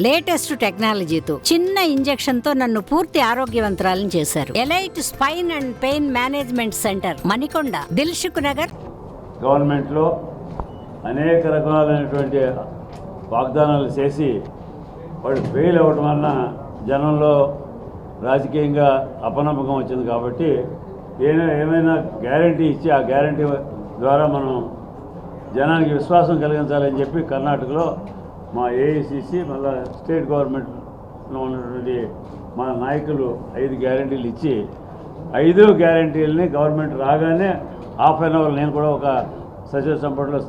Latest టెక్నాలజీతో చిన్న injection తో నన్ను పూర్తి ఆరోగ్యవంతురాలను చేశారు. Elite spine and pain management centre, Manikonda, Dilsukh Nagar. Government లో అనేక రకాలైనటువంటి వాగ్దానాలు చేసి వాళ్ళు ఫెయిల్ అవ్వడం వలన జనంలో రాజకీయంగా అపనమ్మకం వచ్చింది. కాబట్టి ఏమైనా గ్యారంటీ ఇచ్చి ఆ గ్యారంటీ ద్వారా మనం జనానికి విశ్వాసం కలిగించాలని చెప్పి కర్ణాటకలో మా ఏఐసిసి మళ్ళీ స్టేట్ గవర్నమెంట్లో ఉన్నటువంటి మా నాయకులు 5 గ్యారంటీలు ఇచ్చి 5 గ్యారంటీలని గవర్నమెంట్ రాగానే హాఫ్ అన్ అవర్ నేను కూడా ఒక సచివ సంపుటలో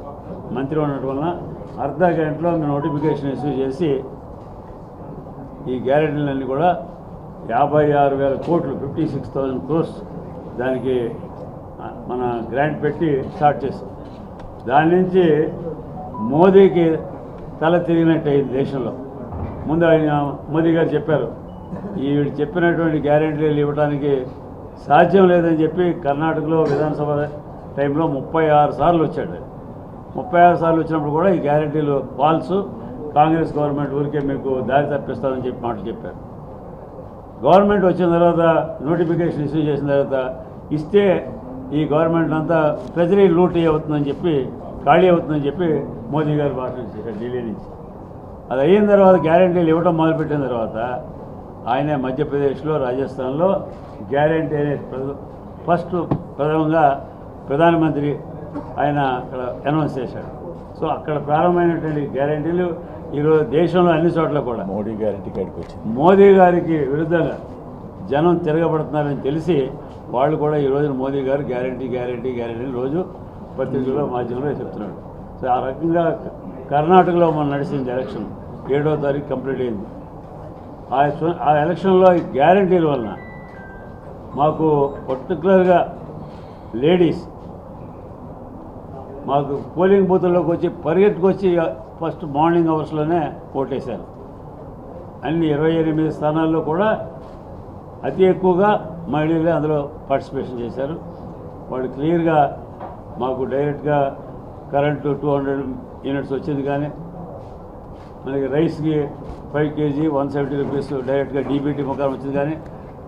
మంత్రి ఉండటం వలన అర్ధ గంటలో నోటిఫికేషన్ ఇష్యూ చేసి ఈ గ్యారంటీలన్నీ కూడా 56,000 కోట్లు 56,000 crores దానికి మన గ్రాంట్ పెట్టి స్టార్ట్ చేస్తాం. దాని నుంచి మోదీకి తల తిరిగినట్టు అయింది దేశంలో. ముందు ఆయన మోదీ గారు చెప్పారు వీడు చెప్పినటువంటి గ్యారెంటీలు ఇవ్వడానికి సాధ్యం లేదని చెప్పి కర్ణాటకలో విధానసభ టైంలో 36 సార్లు వచ్చాడు. 36 సార్లు వచ్చినప్పుడు కూడా ఈ గ్యారెంటీలు ఫాల్స్, కాంగ్రెస్ గవర్నమెంట్ ఊరికే మీకు దారి తప్పిస్తామని చెప్పి మాటలు చెప్పారు. గవర్నమెంట్ వచ్చిన తర్వాత నోటిఫికేషన్ ఇష్యూ చేసిన తర్వాత ఇస్తే ఈ గవర్నమెంట్ అంతా ట్రెజరీ లూటీ అవుతుందని చెప్పి, ఖాళీ అవుతుందని చెప్పి మోదీ గారు భాషణ చేశారు ఢిల్లీ నుంచి. అది అయిన తర్వాత గ్యారెంటీలు ఇవ్వడం మొదలుపెట్టిన తర్వాత ఆయనే మధ్యప్రదేశ్లో, రాజస్థాన్లో గ్యారెంటీ అనేది ఫస్ట్ ప్రథమంగా ప్రధానమంత్రి ఆయన అక్కడ అనౌన్స్ చేశాడు. సో అక్కడ ప్రారంభమైనటువంటి గ్యారెంటీలు ఈరోజు దేశంలో అన్ని చోట్ల కూడా మోడీ గ్యారెంటీ కాడికి వచ్చింది. మోదీ గారికి విరుద్ధంగా జనం తిరగబడుతున్నారని తెలిసి వాళ్ళు కూడా ఈ రోజున మోదీ గారు గ్యారెంటీ గ్యారెంటీ గ్యారెంటీ రోజు పత్రికల్లో, మాధ్యమంలో చెప్తున్నాడు. సో ఆ రకంగా కర్ణాటకలో మనం నడిచింది ఎలక్షన్ 7వ తారీఖు కంప్లీట్ అయింది. ఆ ఎలక్షన్లో ఈ గ్యారెంటీల వలన మాకు పర్టికులర్గా లేడీస్ మాకు పోలింగ్ బూతుల్లోకి వచ్చి పరిగెత్తుకొచ్చి ఫస్ట్ మార్నింగ్ అవర్స్లోనే ఓటేశారు. అన్ని 28 స్థానాల్లో కూడా అతి ఎక్కువగా మహిళలే అందులో పార్టిసిపేషన్ చేశారు. వాళ్ళు క్లియర్గా మాకు డైరెక్ట్గా కరెంటు 200 యూనిట్స్ వచ్చింది. కానీ మనకి రైస్కి 5 kg 170 రూపీస్ డైరెక్ట్గా డీబీటీ ముఖారం వచ్చింది. కానీ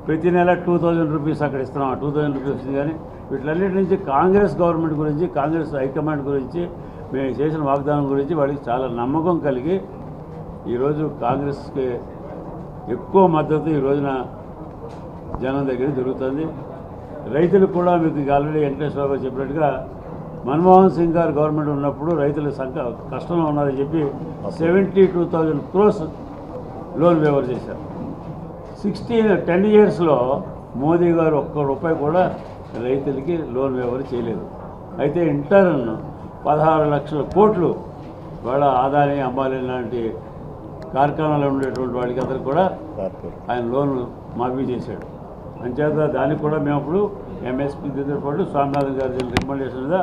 ప్రతి నెల 2,000 రూపీస్ అక్కడ ఇస్తున్నాం. 2,000 రూపీస్ వచ్చింది. కానీ వీటిలన్నిటి నుంచి కాంగ్రెస్ గవర్నమెంట్ గురించి, కాంగ్రెస్ హైకమాండ్ గురించి, మేము చేసిన వాగ్దానం గురించి వాడికి చాలా నమ్మకం కలిగి ఈరోజు కాంగ్రెస్కి ఎక్కువ మద్దతు ఈ రోజున జనం దగ్గర దొరుకుతుంది. రైతులకు కూడా మీకు ఆల్రెడీ వెంకటేశ్వర గారు చెప్పినట్టుగా మన్మోహన్ సింగ్ గారు గవర్నమెంట్ ఉన్నప్పుడు రైతులు కష్టంలో ఉన్నారని చెప్పి 72,000 crores లోన్ వేవర్ చేశారు. 10 yearsలో మోదీ గారు ఒక్క రూపాయి కూడా రైతులకి లోన్ వేవర్ చేయలేదు. అయితే ఇంటర్న్ 16 లక్షల కోట్లు వాళ్ళ ఆదాని, అంబానీ లాంటి కార్ఖానాలో ఉండేటువంటి వాళ్ళకి అందరికి కూడా ఆయన లోన్ మాఫీ చేశాడు. అంచేత దానికి కూడా మేము అప్పుడు ఎంఎస్పీతో పాటు స్వామినాథన్ గారి రికమెండేషన్ మీద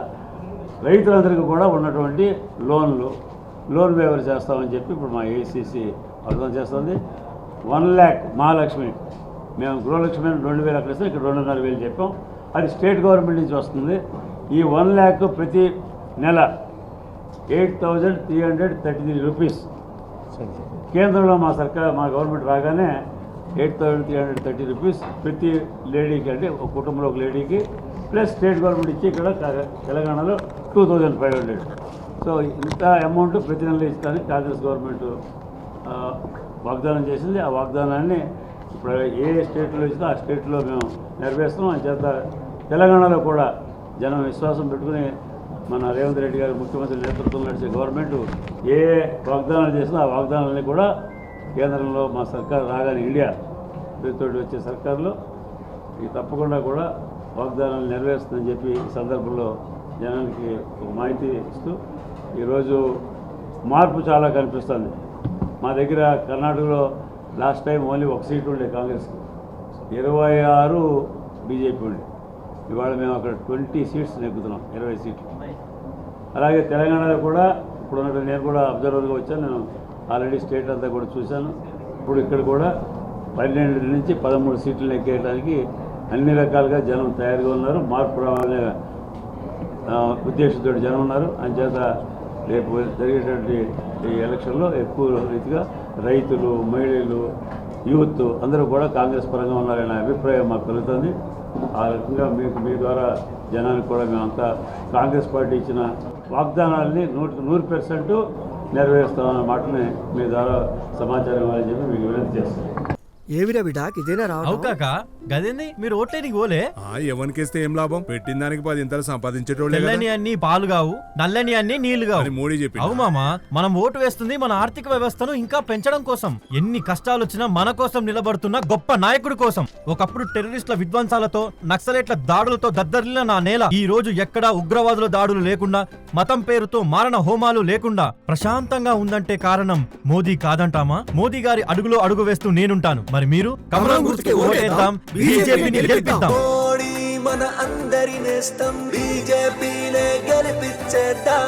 రైతులందరికీ కూడా ఉన్నటువంటి లోన్ వేవర్ చేస్తామని చెప్పి ఇప్పుడు మా ఏఐసిసి అర్థం చేస్తుంది. 1 lakh మహాలక్ష్మి, మేము గృహలక్ష్మి 2,000 అక్కడ ఇస్తాం, ఇక్కడ 2,500 చెప్పాం. అది స్టేట్ గవర్నమెంట్ నుంచి వస్తుంది. ఈ 1 lakh ప్రతి నెల 8,333 రూపీస్. కేంద్రంలో మా గవర్నమెంట్ రాగానే 8,330 రూపీస్ ప్రతి లేడీకి, అంటే ఒక కుటుంబంలో ఒక లేడీకి, ప్లస్ స్టేట్ గవర్నమెంట్ ఇచ్చి ఇక్కడ తెలంగాణలో 2,500. సో ఇంత అమౌంట్ ప్రతి నెల ఇస్తానికి కాంగ్రెస్ గవర్నమెంట్ వాగ్దానం చేసింది. ఆ వాగ్దానాన్ని ఇప్పుడు ఏ స్టేట్లో ఇచ్చినా ఆ స్టేట్లో మేము నెరవేరుస్తాం. అంచేత తెలంగాణలో కూడా జనం విశ్వాసం పెట్టుకుని మన రేవంత్ రెడ్డి గారు ముఖ్యమంత్రి నేతృత్వంలో నడిచే గవర్నమెంట్ ఏ వాగ్దానాలు చేసినా ఆ వాగ్దానాలని కూడా కేంద్రంలో మా సర్కారు రాగానే, ఇండియా తోటి వచ్చే సర్కారులో ఇది తప్పకుండా కూడా వాగ్దానాలు నెరవేరుస్తుందని చెప్పి ఈ సందర్భంలో జనానికి ఒక మాహితి ఇస్తూ ఈరోజు మార్పు చాలా కనిపిస్తుంది. మా దగ్గర కర్ణాటకలో లాస్ట్ టైం ఓన్లీ 1 సీట్ ఉండే కాంగ్రెస్కి, 26 బీజేపీ ఉండే. ఇవాళ మేము అక్కడ 20 సీట్స్ నెగ్గుతున్నాం, 20 సీట్లు. అలాగే తెలంగాణలో కూడా ఇప్పుడు ఉన్నట్టు నేను కూడా అబ్జర్వర్గా వచ్చాను. నేను ఆల్రెడీ స్టేట్ అంతా కూడా చూశాను. ఇప్పుడు ఇక్కడ కూడా 12 నుంచి 13 సీట్లు నెగ్గేయడానికి అన్ని రకాలుగా జనం తయారుగా ఉన్నారు. మార్పు రావాలనే ఉద్దేశంతో జనం ఉన్నారు. అంచేత రేపు జరిగేటువంటి ఈ ఎలక్షన్లో ఎక్కువ రీతిగా రైతులు, మహిళలు, యూత్ అందరూ కూడా కాంగ్రెస్ పరంగా ఉన్నారనే అభిప్రాయం మాకు కలుగుతుంది. ఆ రకంగా మీ ద్వారా జనానికి కూడా మేమంతా కాంగ్రెస్ పార్టీ ఇచ్చిన వాగ్దానాలని 100% నెరవేరుస్తామన్న మాటని మీ ద్వారా సమాచారం ఇవ్వాలని చెప్పి మీకు వినతి చేస్తాం. ఏవిరా బిడ్డాకి ఇదేనా రావడం? అవుకాక గదేంది మీరు ఓట్లేనికి పోలే? ఎవరికేస్తే ఏం లాభం? పెట్టిన దానికి 10 ఇంతలు సంపాదించేటోళ్ళే కదా. తెల్లని అన్ని పాలు కావు, నల్లని అన్ని నీళ్లు కావు. అని మోడీ చెప్పి అవు మామా, మనం ఓటు వేస్తుంది మన ఆర్థిక వ్యవస్థను ఇంకా పెంచడం కోసం. ఎన్ని కష్టాలు వచ్చినా మన కోసం నిలబడుతున్న గొప్ప నాయకుడి కోసం. ఒకప్పుడు టెర్రరిస్టుల విధ్వంసాలతో, నక్సలైట్ల దాడులతో దద్దరిల్లిన నా నేల ఈ రోజు ఎక్కడా ఉగ్రవాదుల దాడులు లేకుండా, మతం పేరుతో మారణ హోమాలు లేకుండా ప్రశాంతంగా ఉందంటే కారణం మోదీ కాదంటామా? మోదీ గారి అడుగులో అడుగు వేస్తూ నేనుంటాను. మరి మీరు కమలం గుర్తుకి ఓటేద్దాం, బీజేపీని గెలిపిద్దాం. మోడీ మన అందరి నేస్తం, బీజేపీనే గెలిపించేద్దాం.